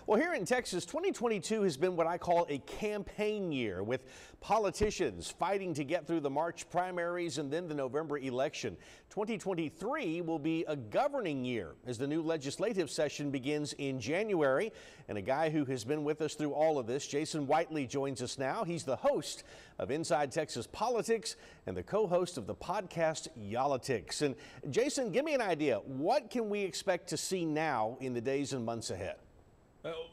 Well, here in Texas, 2022 has been what I call a campaign year, with politicians fighting to get through the March primaries and then the November election. 2023 will be a governing year as the new legislative session begins in January. And a guy who has been with us through all of this, Jason Whiteley, joins us now. He's the host of Inside Texas Politics and the co-host of the podcast Y'all-itics. And Jason, give me an idea. What can we expect to see now in the days and months ahead?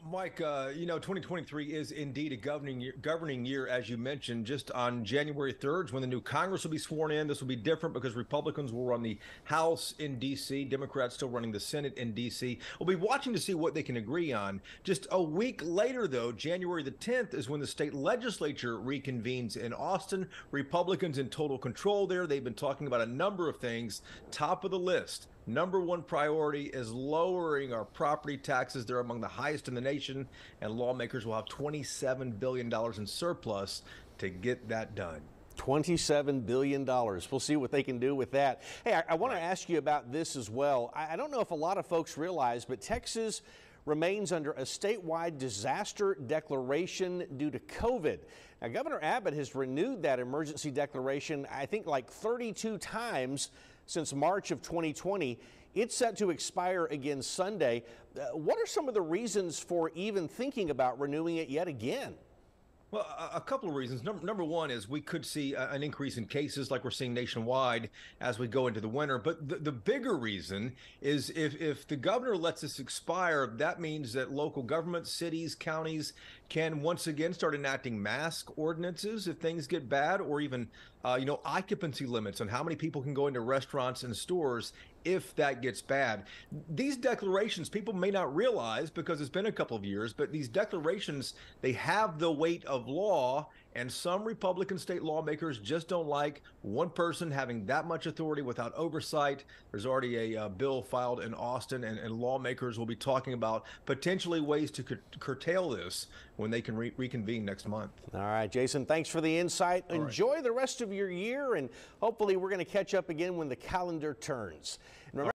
Mike, 2023 is indeed a governing year, as you mentioned. Just on January 3rd, when the new Congress will be sworn in. This will be different because Republicans will run the House in D.C., Democrats still running the Senate in D.C. We'll be watching to see what they can agree on. Just a week later, though, January the 10th is when the state legislature reconvenes in Austin. Republicans in total control there. They've been talking about a number of things. Top of the list. Number one priority is lowering our property taxes. They're among the highest in the nation, and lawmakers will have $27 billion in surplus to get that done. $27 billion. We'll see what they can do with that. Hey, I want to ask you about this as well. I don't know if a lot of folks realize, but Texas remains under a statewide disaster declaration due to COVID. Now, Governor Abbott has renewed that emergency declaration, I think, like 32 times since March of 2020. It's set to expire again Sunday. What are some of the reasons for even thinking about renewing it yet again? Well, a couple of reasons. Number one is we could see an increase in cases like we're seeing nationwide as we go into the winter. But the bigger reason is if the governor lets this expire, that means that local governments, cities, counties can once again start enacting mask ordinances if things get bad, or even occupancy limits on how many people can go into restaurants and stores if that gets bad. These declarations, people may not realize because it's been a couple of years, but these declarations, they have the weight of law, and some Republican state lawmakers just don't like one person having that much authority without oversight. There's already a bill filed in Austin, and lawmakers will be talking about potentially ways to curtail this when they can reconvene next month. All right, Jason, thanks for the insight. Enjoy the rest of your year, and hopefully we're going to catch up again when the calendar turns. And remember